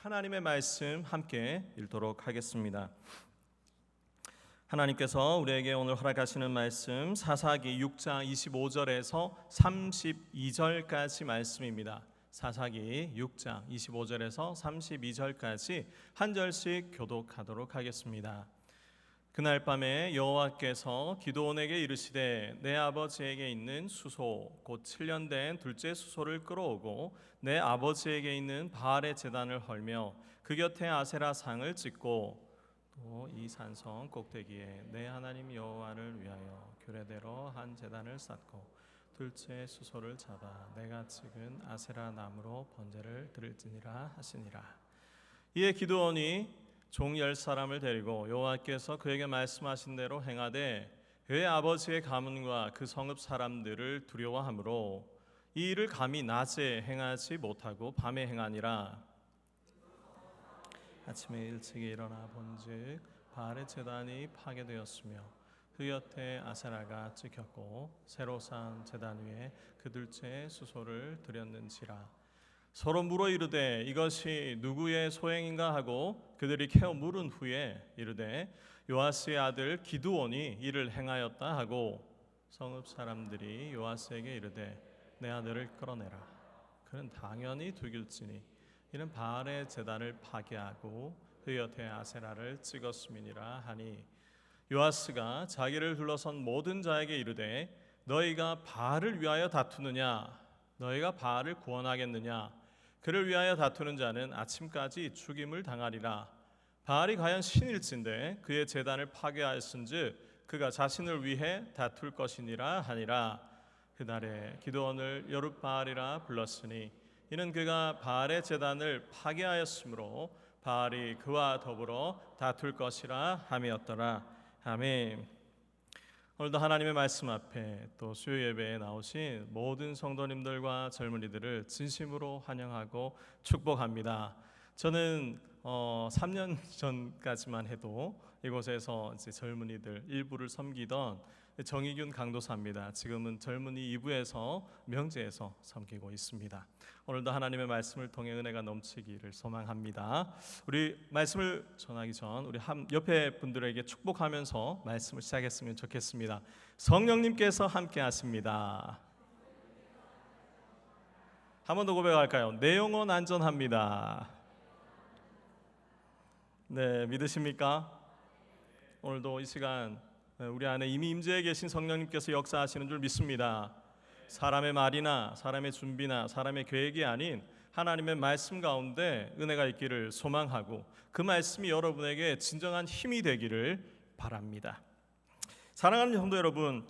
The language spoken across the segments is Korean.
하나님의 말씀 함께 읽도록 하겠습니다. 하나님께서 우리에게 오늘 허락하시는 말씀 사사기 6장 25절에서 32절까지 말씀입니다. 사사기 6장 25절에서 32절까지 한 절씩 교독하도록 하겠습니다. 그날 밤에 여호와께서 기드온에게 이르시되 내 아버지에게 있는 수소 곧 7년 된 둘째 수소를 끌어오고 내 아버지에게 있는 바알의 제단을 헐며 그 곁에 아세라 상을 찍고 또 이 산성 꼭대기에 내 하나님 여호와를 위하여 규례대로 한 제단을 쌓고 둘째 수소를 잡아 내가 찍은 아세라 나무로 번제를 드릴지니라 하시니라. 이에 기드온이 종 10사람을 데리고 여호와께서 그에게 말씀하신 대로 행하되 그의 아버지의 가문과 그 성읍 사람들을 두려워하므로 이 일을 감히 낮에 행하지 못하고 밤에 행하니라. 아침에 일찍이 일어나 본즉 바알의 제단이 파괴되었으며 그 곁에 아세라가 찍혔고 새로 쌓은 제단 위에 그 둘째 수소를 드렸는지라. 서로 물어 이르되 이것이 누구의 소행인가 하고 그들이 캐어 물은 후에 이르되 요아스의 아들 기드온이 이를 행하였다 하고 성읍 사람들이 요아스에게 이르되 내 아들을 끌어내라. 그는 당연히 죽일지니 이는 바알의 제단을 파괴하고 그 곁에 아세라를 찍었음이니라 하니 요아스가 자기를 둘러선 모든 자에게 이르되 너희가 바알을 위하여 다투느냐 너희가 바알을 구원하겠느냐 그를 위하여 다투는 자는 아침까지 죽임을 당하리라. 바알이 과연 신일진데 그의 제단을 파괴하였은즉 그가 자신을 위해 다툴 것이니라 하니라. 그날에 기드온을 여룻바알이라 불렀으니 이는 그가 바알의 제단을 파괴하였으므로 바알이 그와 더불어 다툴 것이라 함이었더라. 아멘. 오늘도 하나님의 말씀 앞에 또 수요 예배에 나오신 모든 성도님들과 젊은이들을 진심으로 환영하고 축복합니다. 저는 3년 전까지만 해도 이곳에서 이제 젊은이들 일부를 섬기던 정희균 강도사입니다. 지금은 젊은이 2부에서 명제에서 섬기고 있습니다. 오늘도 하나님의 말씀을 통해 은혜가 넘치기를 소망합니다. 우리 말씀을 전하기 전 우리 옆에 분들에게 축복하면서 말씀을 시작했으면 좋겠습니다. 성령님께서 함께 하십니다. 한 번 더 고백할까요? 내 영혼 안전합니다. 네, 믿으십니까? 오늘도 이 시간 우리 안에 이미 임재해 계신 성령님께서 역사하시는 줄 믿습니다. 사람의 말이나 사람의 준비나 사람의 계획이 아닌 하나님의 말씀 가운데 은혜가 있기를 소망하고 그 말씀이 여러분에게 진정한 힘이 되기를 바랍니다. 사랑하는 성도 여러분,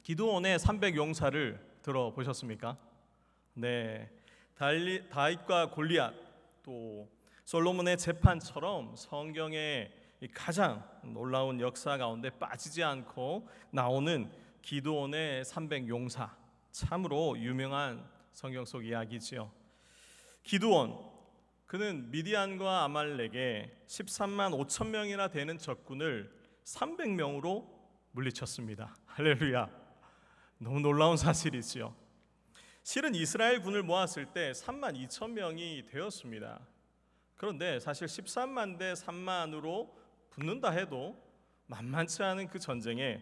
기드온의 300용사를 들어보셨습니까? 네, 다윗과 골리앗 또 솔로몬의 재판처럼 성경의 가장 놀라운 역사 가운데 빠지지 않고 나오는 기드온의 300용사, 참으로 유명한 성경 속 이야기지요. 기드온, 그는 미디안과 아말렉에 13만 5천 명이나 되는 적군을 300명으로 물리쳤습니다. 할렐루야. 너무 놀라운 사실이지요. 실은 이스라엘 군을 모았을 때 3만 2천 명이 되었습니다. 그런데 사실 13만 대 3만으로 붙는다 해도 만만치 않은 그 전쟁에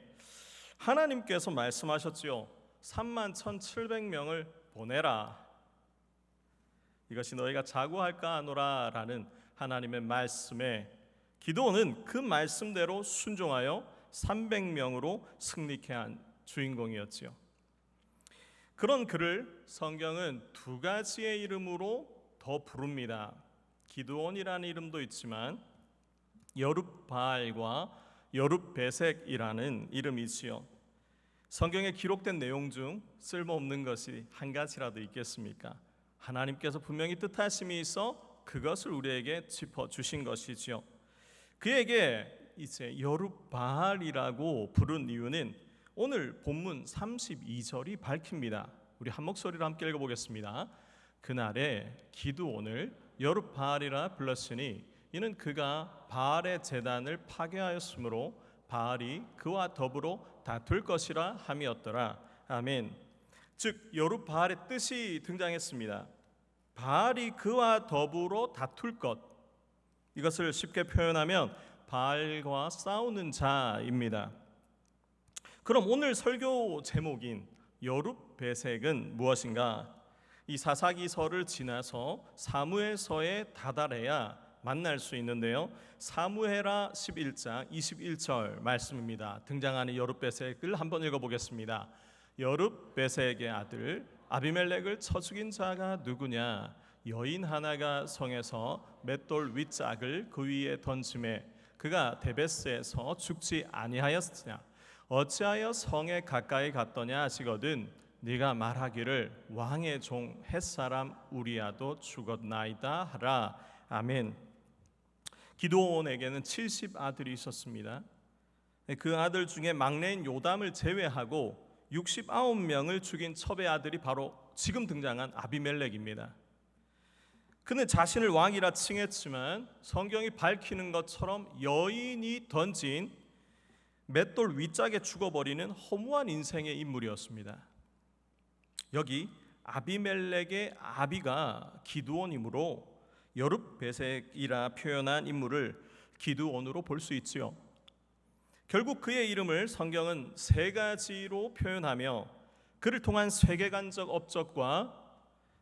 하나님께서 말씀하셨지요. 3만 1,700명을 보내라. 이것이 너희가 자고할까 하노라 라는 하나님의 말씀에 기드온은 그 말씀대로 순종하여 300명으로 승리케 한 주인공이었지요. 그런 그를 성경은 두 가지의 이름으로 더 부릅니다. 기드온이라는 이름도 있지만 여룻바알과 여룻베색이라는 이름이지요. 성경에 기록된 내용 중 쓸모없는 것이 한 가지라도 있겠습니까? 하나님께서 분명히 뜻하심이 있어 그것을 우리에게 짚어주신 것이지요. 그에게 이제 여룻바알이라고 부른 이유는 오늘 본문 32절이 밝힙니다. 우리 한 목소리로 함께 읽어보겠습니다. 그날에 기드온을 여룻바알이라 불렀으니 이는 그가 바알의 제단을 파괴하였으므로 바알이 그와 더불어 다툴 것이라 함이었더라. 아멘. 즉 여룻바알의 뜻이 등장했습니다. 바알이 그와 더불어 다툴 것, 이것을 쉽게 표현하면 바알과 싸우는 자입니다. 그럼 오늘 설교 제목인 여룻베색은 무엇인가? 이 사사기서를 지나서 사무엘서에 다다라야 만날 수 있는데요, 사무엘하 11장 21절 말씀입니다. 등장하는 여룻베색을 한번 읽어보겠습니다. 여룻베색의 아들 아비멜렉을 쳐 죽인 자가 누구냐? 여인 하나가 성에서 맷돌 윗짝을 그 위에 던짐에 그가 데베스에서 죽지 아니하였으냐? 어찌하여 성에 가까이 갔더냐 하시거든 네가 말하기를 왕의 종 햇사람 우리야도 죽었나이다 하라. 아멘. 기드온에게는 70 아들이 있었습니다. 그 아들 중에 막내인 요담을 제외하고 69명을 죽인 첩의 아들이 바로 지금 등장한 아비멜렉입니다. 그는 자신을 왕이라 칭했지만 성경이 밝히는 것처럼 여인이 던진 맷돌 윗짝에 죽어버리는 허무한 인생의 인물이었습니다. 여기 아비멜렉의 아비가 기드온이므로 여룻베색이라 표현한 인물을 기드온으로 볼 수 있지요. 결국 그의 이름을 성경은 세 가지로 표현하며 그를 통한 세계관적 업적과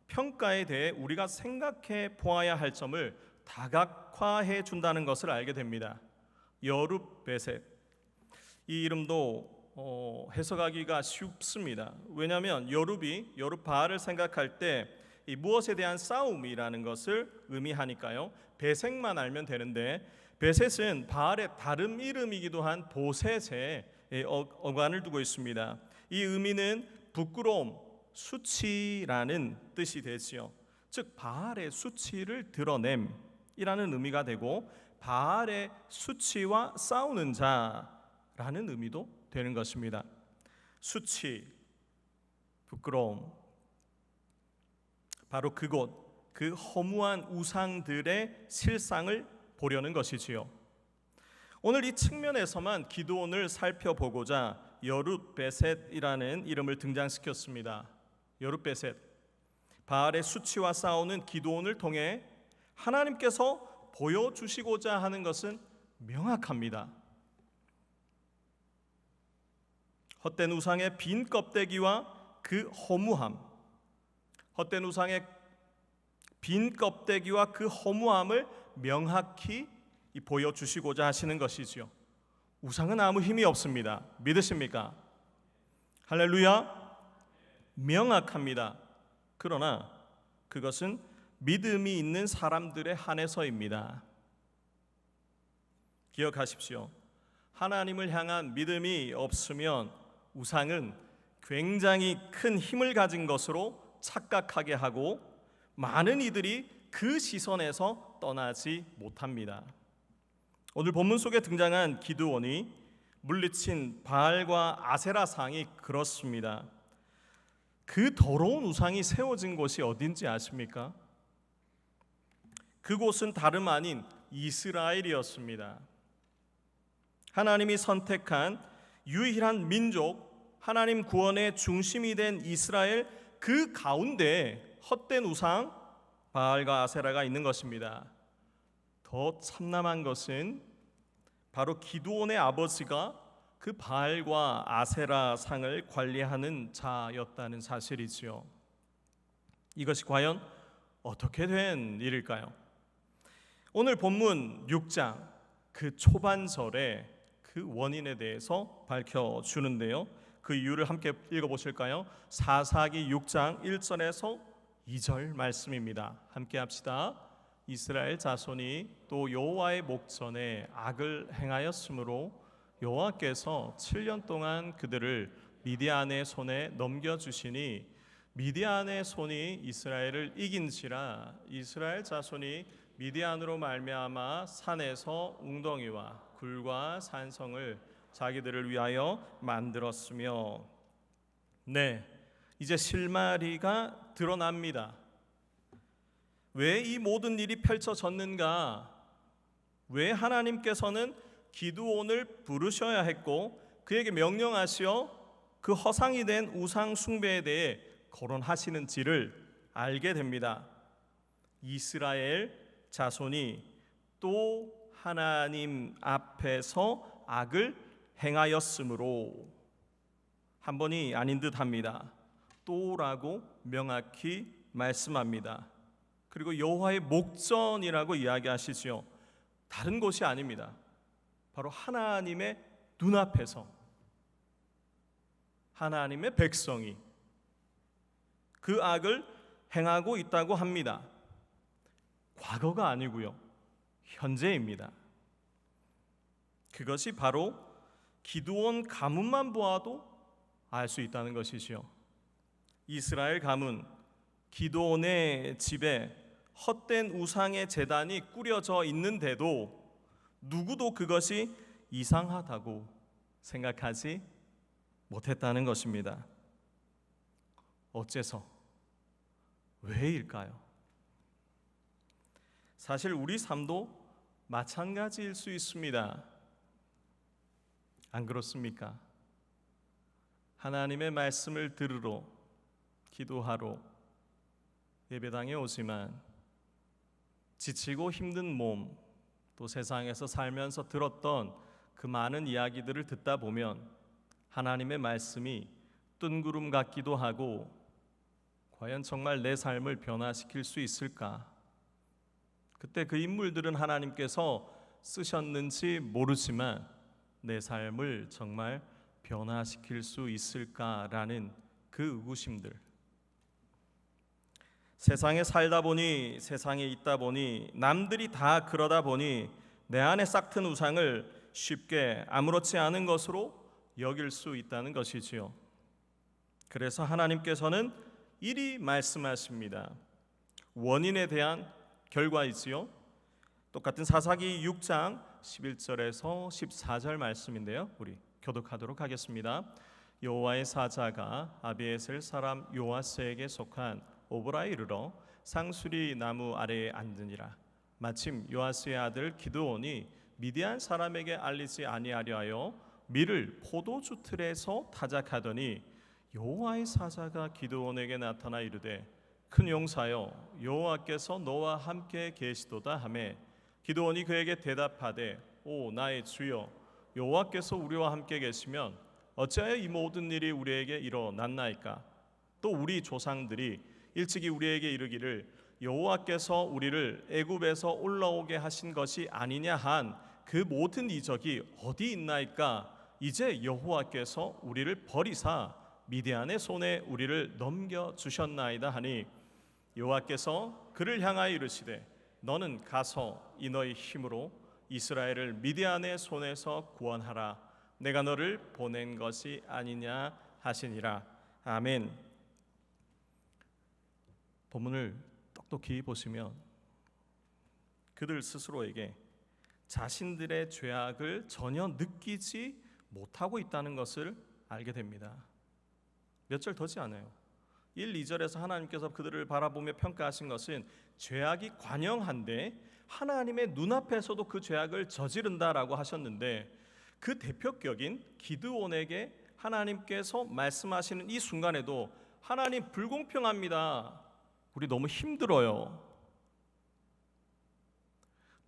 평가에 대해 우리가 생각해 보아야 할 점을 다각화해 준다는 것을 알게 됩니다. 여룻베색, 이 이름도 해석하기가 쉽습니다. 왜냐하면 여룻바알을 생각할 때 이 무엇에 대한 싸움이라는 것을 의미하니까요. 베색만 알면 되는데, 베셋은 바알의 다른 이름이기도 한 보셋에 어간을 두고 있습니다. 이 의미는 부끄러움, 수치라는 뜻이 되지요. 즉 바알의 수치를 드러냄이라는 의미가 되고 바알의 수치와 싸우는 자라는 의미도 되는 것입니다. 수치, 부끄러움, 바로 그곳, 그 허무한 우상들의 실상을 보려는 것이지요. 오늘 이 측면에서만 기드온을 살펴보고자 여룻베셋이라는 이름을 등장시켰습니다. 여룻베셋, 바알의 수치와 싸우는 기드온을 통해 하나님께서 보여주시고자 하는 것은 명확합니다. 헛된 우상의 빈 껍데기와 그 허무함, 헛된 우상의 빈 껍데기와 그 허무함을 명확히 보여주시고자 하시는 것이지요. 우상은 아무 힘이 없습니다. 믿으십니까? 할렐루야. 명확합니다. 그러나 그것은 믿음이 있는 사람들에 한해서입니다. 기억하십시오. 하나님을 향한 믿음이 없으면 우상은 굉장히 큰 힘을 가진 것으로 착각하게 하고 많은 이들이 그 시선에서 떠나지 못합니다. 오늘 본문 속에 등장한 기드온이 물리친 바알과 아세라상이 그렇습니다. 그 더러운 우상이 세워진 곳이 어딘지 아십니까? 그곳은 다름 아닌 이스라엘이었습니다. 하나님이 선택한 유일한 민족, 하나님 구원의 중심이 된 이스라엘, 그 가운데 헛된 우상 바알과 아세라가 있는 것입니다. 더 참남한 것은 바로 기드온의 아버지가 그 바알과 아세라 상을 관리하는 자였다는 사실이지요. 이것이 과연 어떻게 된 일일까요? 오늘 본문 6장 그 초반절에 그 원인에 대해서 밝혀주는데요, 그 이유를 함께 읽어보실까요? 사사기 6장 1절에서 2절 말씀입니다. 함께 합시다. 이스라엘 자손이 또 여호와의 목전에 악을 행하였으므로 여호와께서 7년 동안 그들을 미디안의 손에 넘겨주시니 미디안의 손이 이스라엘을 이긴지라. 이스라엘 자손이 미디안으로 말미암아 산에서 웅덩이와 굴과 산성을 자기들을 위하여 만들었으며. 네, 이제 실마리가 드러납니다. 왜 이 모든 일이 펼쳐졌는가? 왜 하나님께서는 기드온을 부르셔야 했고 그에게 명령하시어 그 허상이 된 우상 숭배에 대해 거론하시는지를 알게 됩니다. 이스라엘 자손이 또 하나님 앞에서 악을 행하였으므로, 한 번이 아닌 듯합니다. 또라고 명확히 말씀합니다. 그리고 여호와의 목전이라고 이야기하시지요. 다른 곳이 아닙니다. 바로 하나님의 눈앞에서 하나님의 백성이 그 악을 행하고 있다고 합니다. 과거가 아니고요, 현재입니다. 그것이 바로 기드온 가문만 보아도 알 수 있다는 것이지요. 이스라엘 가문 기드온의 집에 헛된 우상의 제단이 꾸려져 있는데도 누구도 그것이 이상하다고 생각하지 못했다는 것입니다. 어째서? 왜일까요? 사실 우리 삶도 마찬가지일 수 있습니다. 안 그렇습니까? 하나님의 말씀을 들으러, 기도하러 예배당에 오지만 지치고 힘든 몸, 또 세상에서 살면서 들었던 그 많은 이야기들을 듣다 보면 하나님의 말씀이 뜬구름 같기도 하고, 과연 정말 내 삶을 변화시킬 수 있을까? 그때 그 인물들은 하나님께서 쓰셨는지 모르지만 내 삶을 정말 변화시킬 수 있을까라는 그 의구심들, 세상에 살다 보니, 세상에 있다 보니, 남들이 다 그러다 보니 내 안에 싹튼 우상을 쉽게 아무렇지 않은 것으로 여길 수 있다는 것이지요. 그래서 하나님께서는 이리 말씀하십니다. 원인에 대한 결과이지요. 똑같은 사사기 6장 11절에서 14절 말씀인데요, 우리 교독하도록 하겠습니다. 여호와의 사자가 아비에셀 사람 요아스에게 속한 오브라에 이르러 상수리 나무 아래에 앉으니라. 마침 요아스의 아들 기드온이 미디안 사람에게 알리지 아니하려 하여 밀을 포도주 틀에서 타작하더니 여호와의 사자가 기드온에게 나타나 이르되 큰 용사여, 여호와께서 너와 함께 계시도다 하매, 기드온이 그에게 대답하되 오 나의 주여, 여호와께서 우리와 함께 계시면 어찌하여 이 모든 일이 우리에게 일어났나이까? 또 우리 조상들이 일찍이 우리에게 이르기를 여호와께서 우리를 애굽에서 올라오게 하신 것이 아니냐 한 그 모든 이적이 어디 있나이까? 이제 여호와께서 우리를 버리사 미디안의 손에 우리를 넘겨 주셨나이다 하니, 여호와께서 그를 향하여 이르시되 너는 가서 이 너의 힘으로 이스라엘을 미디안의 손에서 구원하라. 내가 너를 보낸 것이 아니냐 하시니라. 아멘. 본문을 똑똑히 보시면 그들 스스로에게 자신들의 죄악을 전혀 느끼지 못하고 있다는 것을 알게 됩니다. 몇 절 더지 않아요. 1, 2절에서 하나님께서 그들을 바라보며 평가하신 것은 죄악이 관영한데 하나님의 눈앞에서도 그 죄악을 저지른다라고 하셨는데, 그 대표격인 기드온에게 하나님께서 말씀하시는 이 순간에도 하나님 불공평합니다. 우리 너무 힘들어요.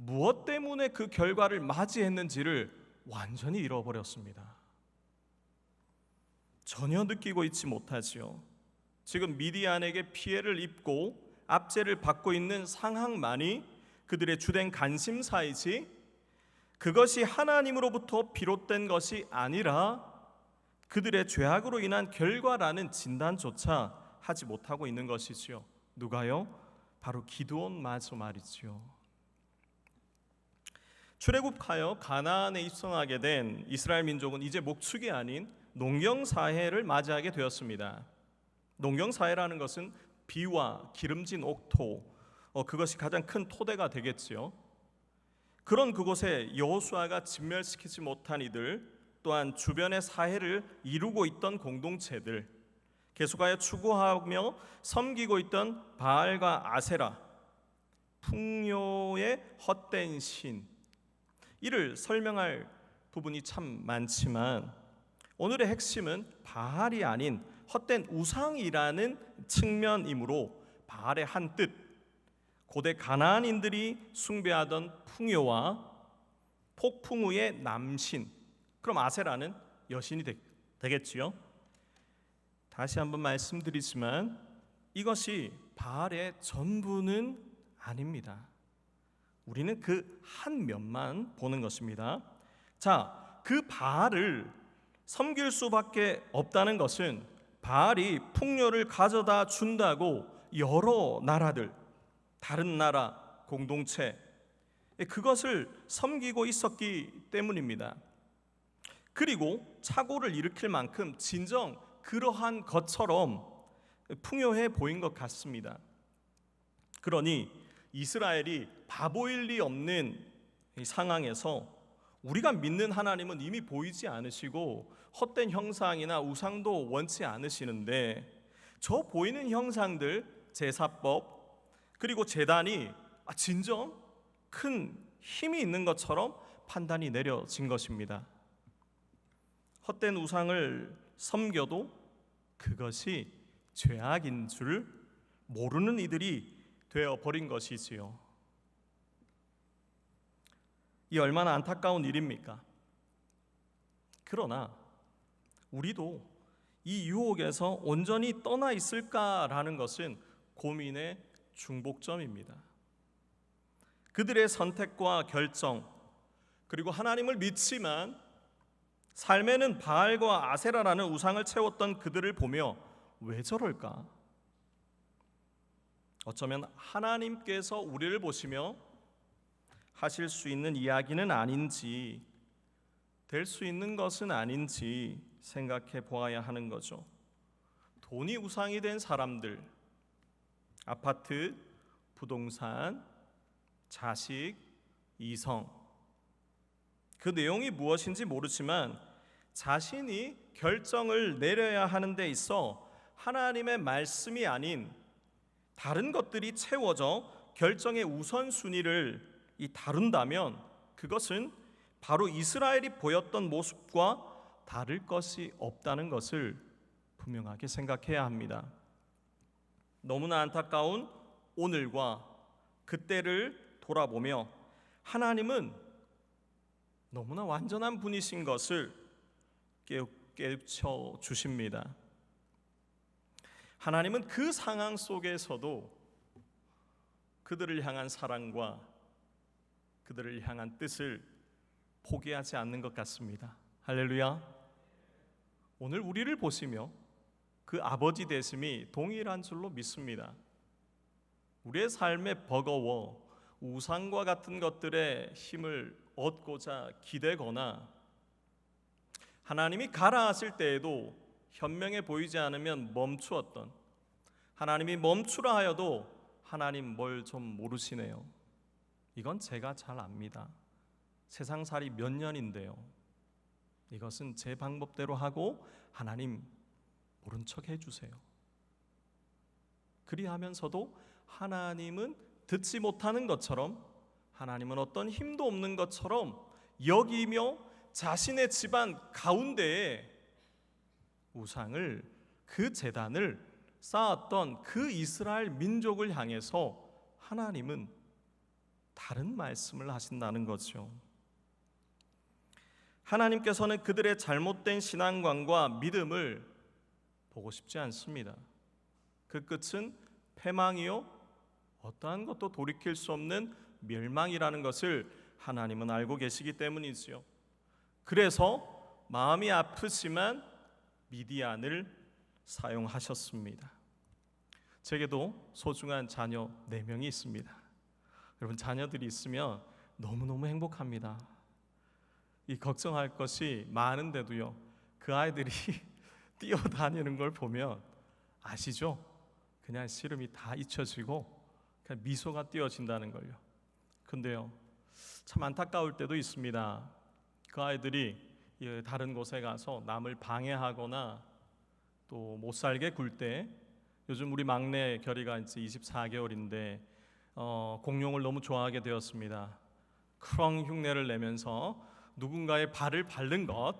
무엇 때문에 그 결과를 맞이했는지를 완전히 잃어버렸습니다. 전혀 느끼고 있지 못하지요. 지금 미디안에게 피해를 입고 압제를 받고 있는 상황만이 그들의 주된 관심사이지, 그것이 하나님으로부터 비롯된 것이 아니라 그들의 죄악으로 인한 결과라는 진단조차 하지 못하고 있는 것이지요. 누가요? 바로 기드온마저 말이지요. 출애굽하여 가나안에 입성하게 된 이스라엘 민족은 이제 목축이 아닌 농경사해를 맞이하게 되었습니다. 농경사해라는 것은 비와 기름진 옥토, 그것이 가장 큰 토대가 되겠지요. 그런 그곳에 여호수아가 진멸시키지 못한 이들, 또한 주변의 사해를 이루고 있던 공동체들, 계속하여 추구하며 섬기고 있던 바알과 아세라, 풍요의 헛된 신, 이를 설명할 부분이 참 많지만 오늘의 핵심은 바알이 아닌 헛된 우상이라는 측면이므로 바알의 한 뜻, 고대 가나안인들이 숭배하던 풍요와 폭풍우의 남신, 그럼 아세라는 여신이 되겠지요. 다시 한번 말씀드리지만 이것이 바알의 전부는 아닙니다. 우리는 그 한 면만 보는 것입니다. 자, 그 바알을 섬길 수밖에 없다는 것은 바알이 풍요를 가져다 준다고 여러 나라들, 다른 나라, 공동체 그것을 섬기고 있었기 때문입니다. 그리고 착오를 일으킬 만큼 진정 그러한 것처럼 풍요해 보인 것 같습니다. 그러니 이스라엘이 바보일 리 없는 이 상황에서 우리가 믿는 하나님은 이미 보이지 않으시고 헛된 형상이나 우상도 원치 않으시는데 저 보이는 형상들, 제사법 그리고 제단이 진정 큰 힘이 있는 것처럼 판단이 내려진 것입니다. 헛된 우상을 섬겨도 그것이 죄악인 줄 모르는 이들이 되어버린 것이지요. 이 얼마나 안타까운 일입니까? 그러나 우리도 이 유혹에서 온전히 떠나 있을까라는 것은 고민의 중복점입니다. 그들의 선택과 결정, 그리고 하나님을 믿지만 삶에는 바알과 아세라라는 우상을 채웠던 그들을 보며 왜 저럴까? 어쩌면 하나님께서 우리를 보시며 하실 수 있는 이야기는 아닌지, 될 수 있는 것은 아닌지 생각해 보아야 하는 거죠. 돈이 우상이 된 사람들, 아파트, 부동산, 자식, 이성, 그 내용이 무엇인지 모르지만 자신이 결정을 내려야 하는 데 있어 하나님의 말씀이 아닌 다른 것들이 채워져 결정의 우선순위를 다룬다면 그것은 바로 이스라엘이 보였던 모습과 다를 것이 없다는 것을 분명하게 생각해야 합니다. 너무나 안타까운 오늘과 그때를 돌아보며 하나님은 너무나 완전한 분이신 것을 깨우쳐 주십니다. 하나님은 그 상황 속에서도 그들을 향한 사랑과 그들을 향한 뜻을 포기하지 않는 것 같습니다. 할렐루야. 오늘 우리를 보시며 그 아버지 되심이 동일한 줄로 믿습니다. 우리의 삶에 버거워 우상과 같은 것들의 힘을 얻고자 기대거나 하나님이 가라 하실 때에도 현명해 보이지 않으면 멈추었던, 하나님이 멈추라 하여도 하나님 뭘 좀 모르시네요. 이건 제가 잘 압니다. 세상살이 몇 년인데요. 이것은 제 방법대로 하고 하나님 모른 척 해주세요. 그리하면서도 하나님은 듣지 못하는 것처럼, 하나님은 어떤 힘도 없는 것처럼 여기며 자신의 집안 가운데에 우상을, 그 제단을 쌓았던 그 이스라엘 민족을 향해서 하나님은 다른 말씀을 하신다는 거죠. 하나님께서는 그들의 잘못된 신앙관과 믿음을 보고 싶지 않습니다. 그 끝은 패망이요 어떠한 것도 돌이킬 수 없는 멸망이라는 것을 하나님은 알고 계시기 때문이지요. 그래서 마음이 아프지만 미디안을 사용하셨습니다. 제게도 소중한 자녀 4명이 있습니다. 여러분, 자녀들이 있으면 너무너무 행복합니다. 이 걱정할 것이 많은데도요, 그 아이들이 뛰어다니는 걸 보면 아시죠? 그냥 시름이 다 잊혀지고 그냥 미소가 띄어진다는 걸요. 근데요, 참 안타까울 때도 있습니다. 그 아이들이 다른 곳에 가서 남을 방해하거나 또 못 살게 굴 때, 요즘 우리 막내 결이가 이제 24개월인데 공룡을 너무 좋아하게 되었습니다. 크렁 흉내를 내면서 누군가의 발을 밟는 것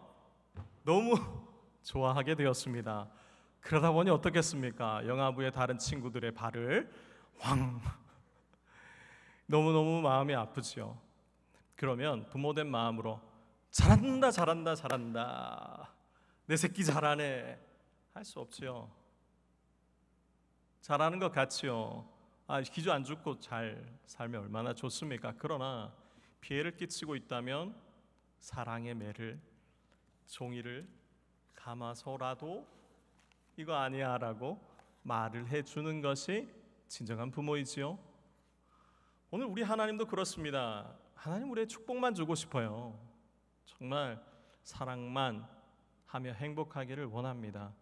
너무 좋아하게 되었습니다. 그러다 보니 어떻겠습니까? 영화부의 다른 친구들의 발을 황 너무너무 마음이 아프지요. 그러면 부모된 마음으로 잘한다 잘한다 잘한다, 내 새끼 잘하네 할 수 없지요. 잘하는 것 같지요. 기주 안 죽고 잘 살면 얼마나 좋습니까? 그러나 피해를 끼치고 있다면 사랑의 매를, 종이를 감아서라도 이거 아니야 라고 말을 해주는 것이 진정한 부모이지요. 오늘 우리 하나님도 그렇습니다. 하나님 우리의 축복만 주고 싶어요. 정말 사랑만 하며 행복하기를 원합니다.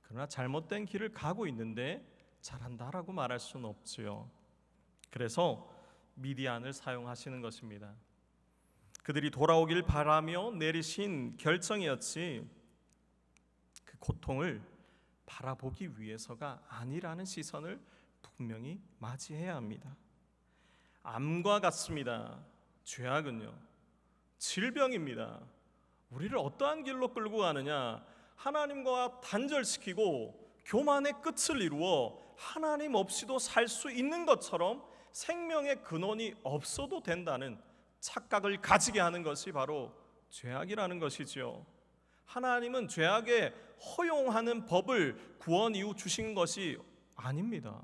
그러나 잘못된 길을 가고 있는데 잘한다라고 말할 수는 없지요. 그래서 미디안을 사용하시는 것입니다. 그들이 돌아오길 바라며 내리신 결정이었지 그 고통을 바라보기 위해서가 아니라는 시선을 분명히 맞이해야 합니다. 암과 같습니다. 죄악은요, 질병입니다. 우리를 어떠한 길로 끌고 가느냐? 하나님과 단절시키고 교만의 끝을 이루어 하나님 없이도 살 수 있는 것처럼 생명의 근원이 없어도 된다는 착각을 가지게 하는 것이 바로 죄악이라는 것이지요. 하나님은 죄악에 허용하는 법을 구원 이후 주신 것이 아닙니다.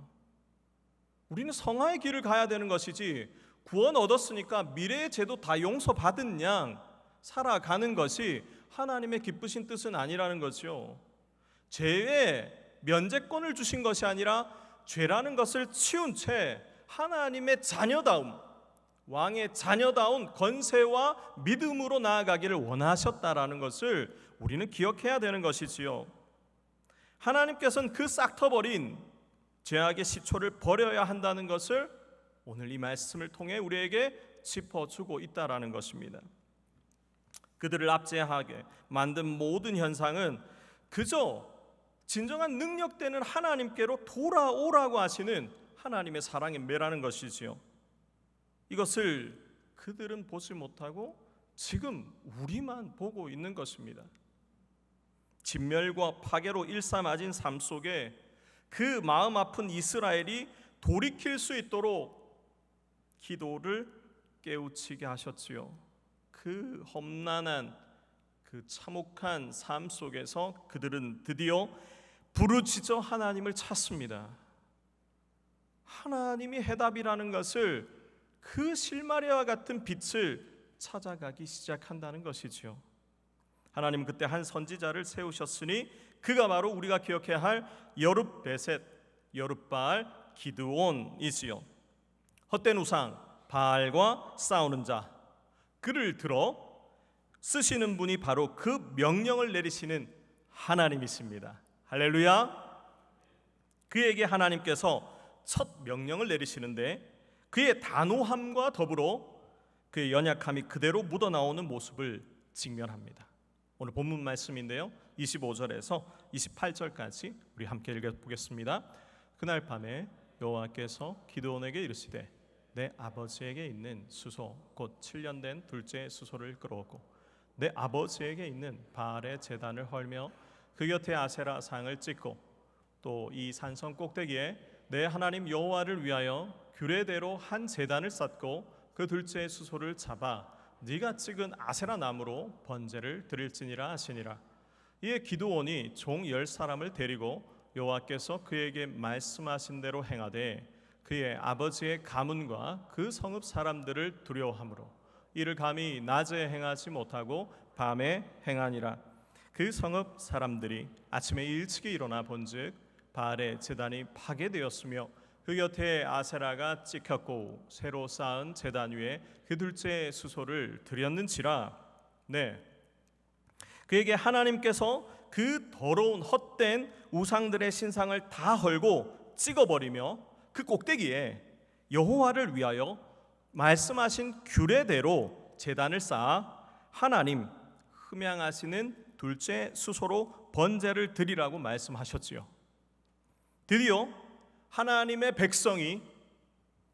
우리는 성화의 길을 가야 되는 것이지, 구원 얻었으니까 미래의 죄도 다 용서받은 양 살아가는 것이 하나님의 기쁘신 뜻은 아니라는 거죠. 죄의 면제권을 주신 것이 아니라 죄라는 것을 치운 채 하나님의 자녀다움, 왕의 자녀다운 권세와 믿음으로 나아가기를 원하셨다라는 것을 우리는 기억해야 되는 것이지요. 하나님께서는 그 싹터버린 죄악의 시초를 버려야 한다는 것을 오늘 이 말씀을 통해 우리에게 짚어주고 있다라는 것입니다. 그들을 압제하게 만든 모든 현상은 그저 진정한 능력되는 하나님께로 돌아오라고 하시는 하나님의 사랑의 매라는 것이지요. 이것을 그들은 보지 못하고 지금 우리만 보고 있는 것입니다. 진멸과 파괴로 일삼아진 삶 속에 그 마음 아픈 이스라엘이 돌이킬 수 있도록 기도를 깨우치게 하셨지요. 그 험난한 그 참혹한 삶 속에서 그들은 드디어 부르짖어 하나님을 찾습니다. 하나님이 해답이라는 것을, 그 실마리와 같은 빛을 찾아가기 시작한다는 것이지요. 하나님은 그때 한 선지자를 세우셨으니 그가 바로 우리가 기억해야 할 여룹베셋, 여룹바알, 기드온이지요. 헛된 우상 바알과 싸우는 자, 그를 들어 쓰시는 분이 바로 그 명령을 내리시는 하나님이십니다. 할렐루야. 그에게 하나님께서 첫 명령을 내리시는데 그의 단호함과 더불어 그의 연약함이 그대로 묻어나오는 모습을 직면합니다. 오늘 본문 말씀인데요, 25절에서 28절까지 우리 함께 읽어보겠습니다. 그날 밤에 여호와께서 기드온에게 이르시되 내 아버지에게 있는 수소 곧 7년 된 둘째 수소를 끌어오고 내 아버지에게 있는 바알의 제단을 헐며 그 곁에 아세라 상을 찍고 또 이 산성 꼭대기에 내 하나님 여호와를 위하여 규례대로 한 제단을 쌓고 그 둘째 수소를 잡아 네가 찍은 아세라 나무로 번제를 드릴지니라 하시니라. 이에 기드온이 종 10사람을 데리고 여호와께서 그에게 말씀하신 대로 행하되 그의 아버지의 가문과 그 성읍 사람들을 두려워하므로 이를 감히 낮에 행하지 못하고 밤에 행하니라. 그 성읍 사람들이 아침에 일찍이 일어나 본즉 바알의 제단이 파괴되었으며 그 곁에 아세라가 찍혔고 새로 쌓은 제단 위에 그 둘째 수소를 드렸는지라. 그에게 하나님께서 그 더러운 헛된 우상들의 신상을 다 헐고 찍어버리며 그 꼭대기에 여호와를 위하여 말씀하신 규례대로 제단을 쌓아 하나님 흠양하시는 둘째 수소로 번제를 드리라고 말씀하셨지요. 드디어 하나님의 백성이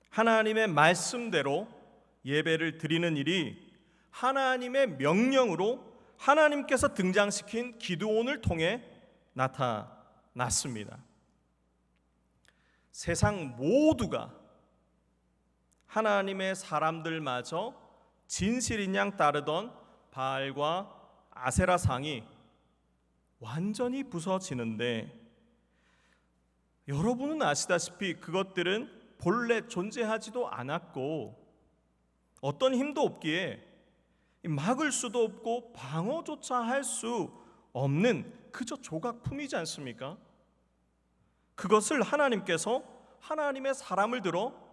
하나님의 말씀대로 예배를 드리는 일이 하나님의 명령으로 하나님께서 등장시킨 기드온을 통해 나타났습니다. 세상 모두가 하나님의 사람들마저 진실인 양 따르던 바알과 아세라 상이 완전히 부서지는데, 여러분은 아시다시피 그것들은 본래 존재하지도 않았고 어떤 힘도 없기에 막을 수도 없고 방어조차 할 수 없는 그저 조각품이지 않습니까? 그것을 하나님께서 하나님의 사람을 들어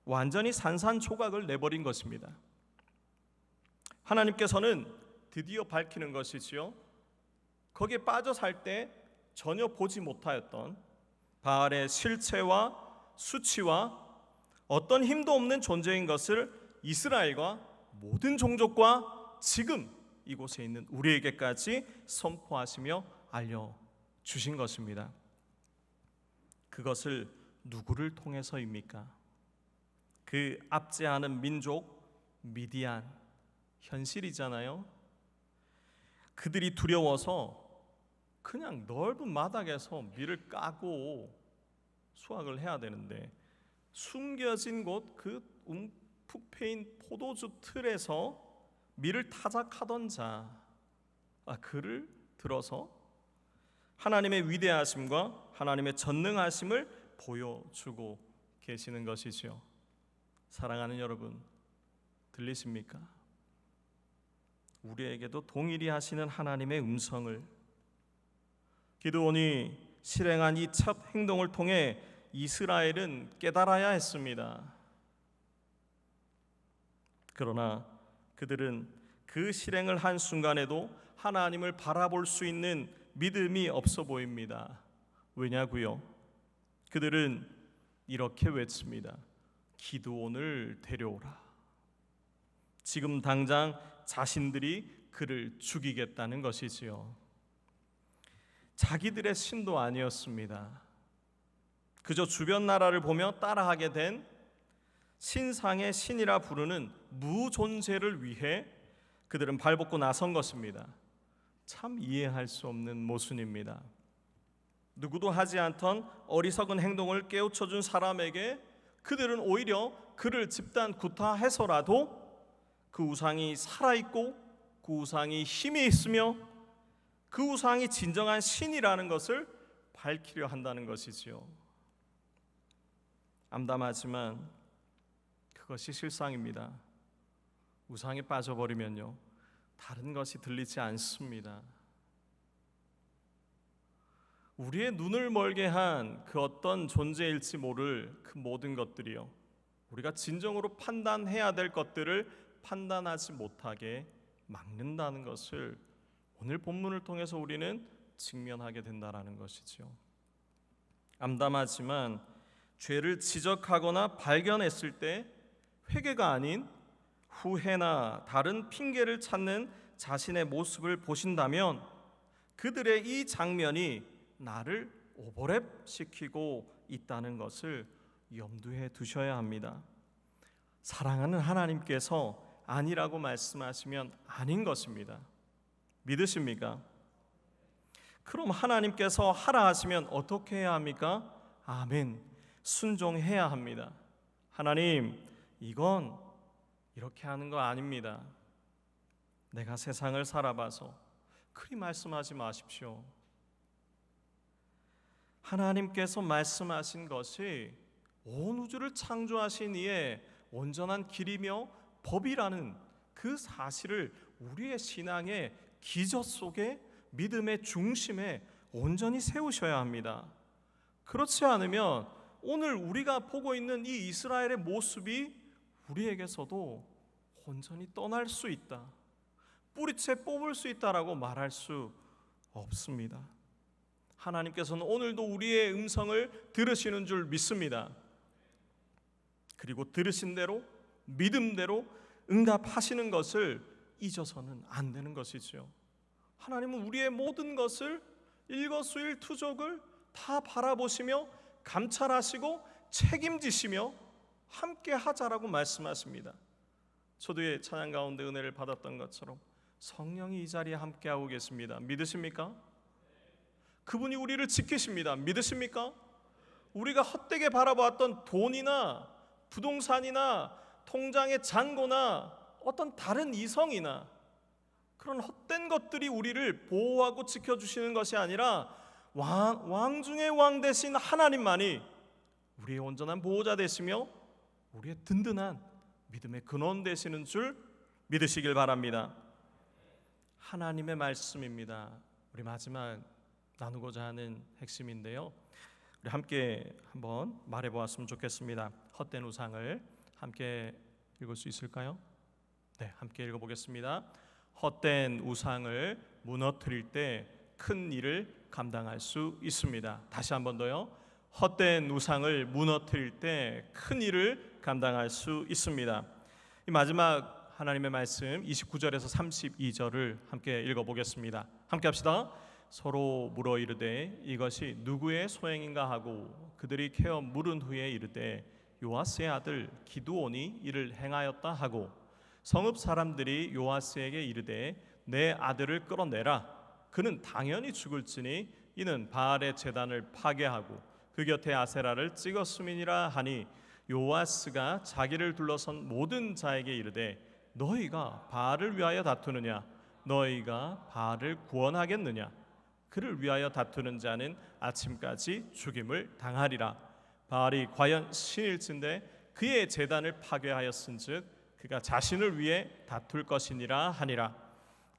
완전히 산산조각을 내버린 것입니다. 하나님께서는 드디어 밝히는 것이지요, 거기에 빠져 살 때 전혀 보지 못하였던 바알의 실체와 수치와 어떤 힘도 없는 존재인 것을 이스라엘과 모든 종족과 지금 이곳에 있는 우리에게까지 선포하시며 알려주신 것입니다. 그것을 누구를 통해서입니까? 그 압제하는 민족 미디안, 현실이잖아요. 그들이 두려워서 그냥 넓은 마당에서 밀을 까고 수확을 해야 되는데, 숨겨진 곳 그 움푹 패인 포도주 틀에서 밀을 타작하던 자, 그를 들어서 하나님의 위대하심과 하나님의 전능하심을 보여주고 계시는 것이죠. 사랑하는 여러분, 들리십니까? 우리에게도 동일히 하시는 하나님의 음성을 기드온이 실행한 이 첫 행동을 통해 이스라엘은 깨달아야 했습니다. 그러나 그들은 그 실행을 한 순간에도 하나님을 바라볼 수 있는 믿음이 없어 보입니다. 왜냐고요? 그들은 이렇게 외칩니다. 기드온을 데려오라. 지금 당장 자신들이 그를 죽이겠다는 것이지요. 자기들의 신도 아니었습니다. 그저 주변 나라를 보며 따라하게 된 신상의 신이라 부르는 무존재를 위해 그들은 발벗고 나선 것입니다. 참 이해할 수 없는 모순입니다. 누구도 하지 않던 어리석은 행동을 깨우쳐준 사람에게 그들은 오히려 그를 집단 구타해서라도 그 우상이 살아있고 그 우상이 힘이 있으며 그 우상이 진정한 신이라는 것을 밝히려 한다는 것이지요. 암담하지만 그것이 실상입니다. 우상에 빠져버리면요, 다른 것이 들리지 않습니다. 우리의 눈을 멀게 한 그 어떤 존재일지 모를 그 모든 것들이요, 우리가 진정으로 판단해야 될 것들을 판단하지 못하게 막는다는 것을 오늘 본문을 통해서 우리는 직면하게 된다는 것이죠. 암담하지만 죄를 지적하거나 발견했을 때 회개가 아닌 후회나 다른 핑계를 찾는 자신의 모습을 보신다면 그들의 이 장면이 나를 오버랩시키고 있다는 것을 염두에 두셔야 합니다. 사랑하는 하나님께서 아니라고 말씀하시면 아닌 것입니다. 믿으십니까? 그럼 하나님께서 하라 하시면 어떻게 해야 합니까? 아멘, 순종해야 합니다. 하나님, 이건 이렇게 하는 거 아닙니다. 내가 세상을 살아봐서 그리 말씀하지 마십시오. 하나님께서 말씀하신 것이 온 우주를 창조하신 이의 온전한 길이며 법이라는 그 사실을 우리의 신앙의 기저 속에, 믿음의 중심에 온전히 세우셔야 합니다. 그렇지 않으면 오늘 우리가 보고 있는 이 이스라엘의 모습이 우리에게서도 온전히 떠날 수 있다, 뿌리채 뽑을 수 있다라고 말할 수 없습니다. 하나님께서는 오늘도 우리의 음성을 들으시는 줄 믿습니다. 그리고 들으신 대로, 믿음대로 응답하시는 것을 잊어서는 안 되는 것이죠. 하나님은 우리의 모든 것을, 일거수일투족을 다 바라보시며 감찰하시고 책임지시며 함께 하자라고 말씀하십니다. 초두의 찬양 가운데 은혜를 받았던 것처럼 성령이 이 자리에 함께하고 계십니다. 믿으십니까? 그분이 우리를 지키십니다. 믿으십니까? 우리가 헛되게 바라보았던 돈이나 부동산이나 통장의 잔고나 어떤 다른 이성이나 그런 헛된 것들이 우리를 보호하고 지켜주시는 것이 아니라 왕 중의 왕 되신 하나님만이 우리의 온전한 보호자 되시며 우리의 든든한 믿음의 근원 되시는 줄 믿으시길 바랍니다. 하나님의 말씀입니다. 우리 마지막 나누고자 하는 핵심인데요, 우리 함께 한번 말해보았으면 좋겠습니다. 헛된 우상을 함께 읽을 수 있을까요? 네, 함께 읽어보겠습니다. 헛된 우상을 무너뜨릴 때 큰 일을 감당할 수 있습니다. 다시 한 번 더요. 헛된 우상을 무너뜨릴 때 큰 일을 감당할 수 있습니다. 이 마지막 하나님의 말씀 29절에서 32절을 함께 읽어보겠습니다. 함께 합시다. 서로 물어 이르되 이것이 누구의 소행인가 하고 그들이 캐어 물은 후에 이르되 요아스의 아들 기드온이 이를 행하였다 하고 성읍 사람들이 요아스에게 이르되 내 아들을 끌어내라. 그는 당연히 죽을지니 이는 바알의 제단을 파괴하고 그 곁에 아세라를 찍었음이니라 하니 요아스가 자기를 둘러선 모든 자에게 이르되 너희가 바알을 위하여 다투느냐? 너희가 바알을 구원하겠느냐? 그를 위하여 다투는 자는 아침까지 죽임을 당하리라. 바알이 과연 신일진데 그의 제단을 파괴하였은즉 그가 자신을 위해 다툴 것이니라 하니라.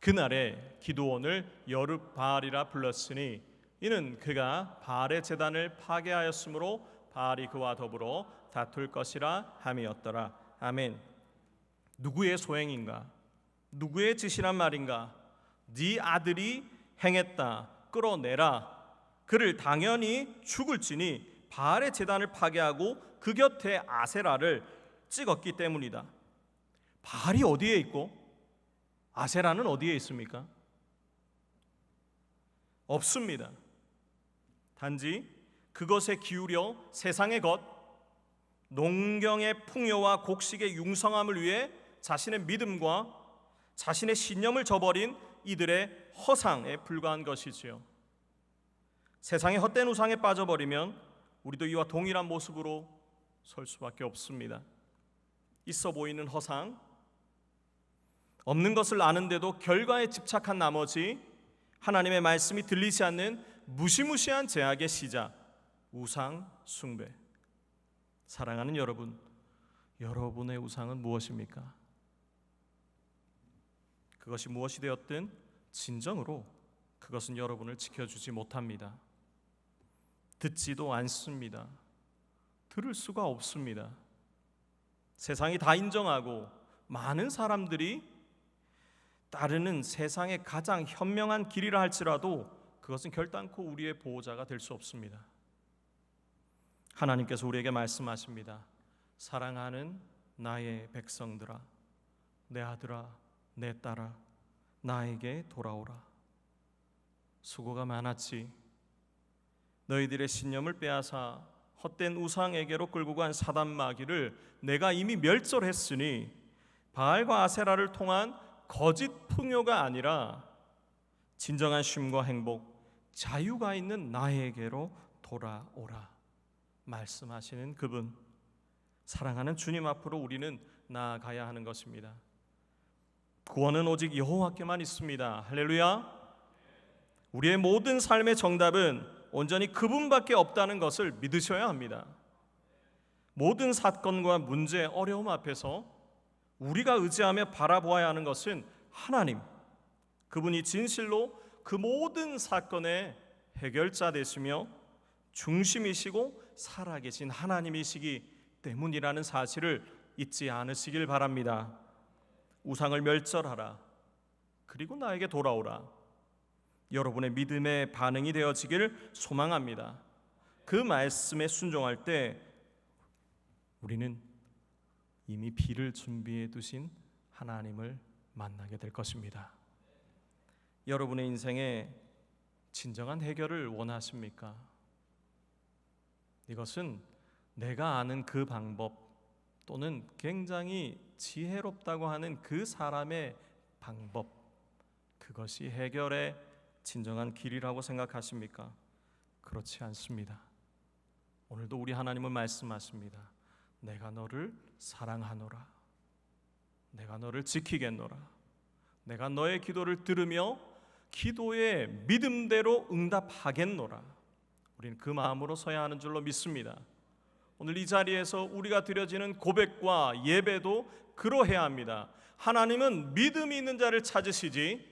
그날에 기드온을 여룹바알이라 불렀으니 이는 그가 바알의 제단을 파괴하였으므로 바알이 그와 더불어 다툴 것이라 함이었더라. 아멘. 누구의 소행인가? 누구의 짓이란 말인가? 네 아들이 행했다. 끌어내라. 그를 당연히 죽을지니 바알의 제단을 파괴하고 그 곁에 아세라를 찍었기 때문이다. 바알이 어디에 있고 아세라는 어디에 있습니까? 없습니다. 단지 그것에 기울여 세상의 것, 농경의 풍요와 곡식의 융성함을 위해 자신의 믿음과 자신의 신념을 저버린 이들의 허상에 불과한 것이지요. 세상의 헛된 우상에 빠져버리면 우리도 이와 동일한 모습으로 설 수밖에 없습니다. 있어 보이는 허상, 없는 것을 아는데도 결과에 집착한 나머지 하나님의 말씀이 들리지 않는 무시무시한 제약의 시작, 우상 숭배. 사랑하는 여러분, 여러분의 우상은 무엇입니까? 그것이 무엇이 되었든 진정으로 그것은 여러분을 지켜주지 못합니다. 듣지도 않습니다. 들을 수가 없습니다. 세상이 다 인정하고 많은 사람들이 따르는 세상의 가장 현명한 길이라 할지라도 그것은 결단코 우리의 보호자가 될 수 없습니다. 하나님께서 우리에게 말씀하십니다. 사랑하는 나의 백성들아, 내 아들아, 내 딸아, 나에게 돌아오라. 수고가 많았지. 너희들의 신념을 빼앗아 헛된 우상에게로 끌고 간 사단 마귀를 내가 이미 멸절했으니 바알과 아세라를 통한 거짓 풍요가 아니라 진정한 쉼과 행복, 자유가 있는 나에게로 돌아오라 말씀하시는 그분, 사랑하는 주님 앞으로 우리는 나아가야 하는 것입니다. 구원은 오직 여호와께만 있습니다. 할렐루야. 우리의 모든 삶의 정답은 온전히 그분밖에 없다는 것을 믿으셔야 합니다. 모든 사건과 문제, 어려움 앞에서 우리가 의지하며 바라보아야 하는 것은 하나님, 그분이 진실로 그 모든 사건의 해결자 되시며 중심이시고 살아계신 하나님이시기 때문이라는 사실을 잊지 않으시길 바랍니다. 우상을 멸절하라. 그리고 나에게 돌아오라. 여러분의 믿음의 반응이 되어지길 소망합니다. 그 말씀에 순종할 때 우리는 이미 비를 준비해 두신 하나님을 만나게 될 것입니다. 여러분의 인생에 진정한 해결을 원하십니까? 이것은 내가 아는 그 방법 또는 굉장히 지혜롭다고 하는 그 사람의 방법, 그것이 해결의 진정한 길이라고 생각하십니까? 그렇지 않습니다. 오늘도 우리 하나님은 말씀하십니다. 내가 너를 사랑하노라. 내가 너를 지키겠노라. 내가 너의 기도를 들으며 기도의 믿음대로 응답하겠노라. 우리는 그 마음으로 서야 하는 줄로 믿습니다. 오늘 이 자리에서 우리가 드려지는 고백과 예배도 그러해야 합니다. 하나님은 믿음이 있는 자를 찾으시지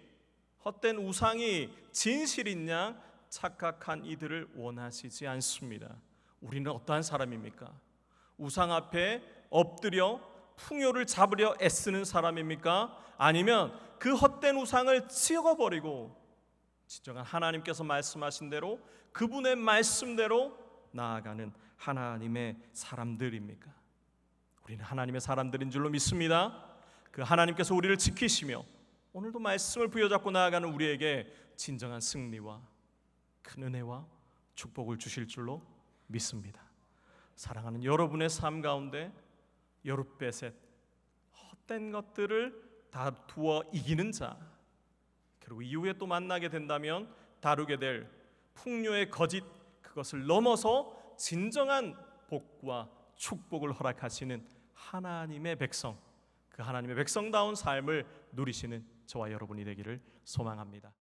헛된 우상이 진실인 양 착각한 이들을 원하시지 않습니다. 우리는 어떠한 사람입니까? 우상 앞에 엎드려 풍요를 잡으려 애쓰는 사람입니까? 아니면 그 헛된 우상을 치워버리고 진정한 하나님께서 말씀하신 대로 그분의 말씀대로 나아가는 하나님의 사람들입니까? 우리는 하나님의 사람들인 줄로 믿습니다. 그 하나님께서 우리를 지키시며 오늘도 말씀을 부여잡고 나아가는 우리에게 진정한 승리와 큰 은혜와 축복을 주실 줄로 믿습니다. 사랑하는 여러분의 삶 가운데 여룻베셋 헛된 것들을 다투어 이기는 자, 그리고 이후에 또 만나게 된다면 다루게 될 풍요의 거짓, 그것을 넘어서 진정한 복과 축복을 허락하시는 하나님의 백성, 그 하나님의 백성다운 삶을 누리시는 저와 여러분이 되기를 소망합니다.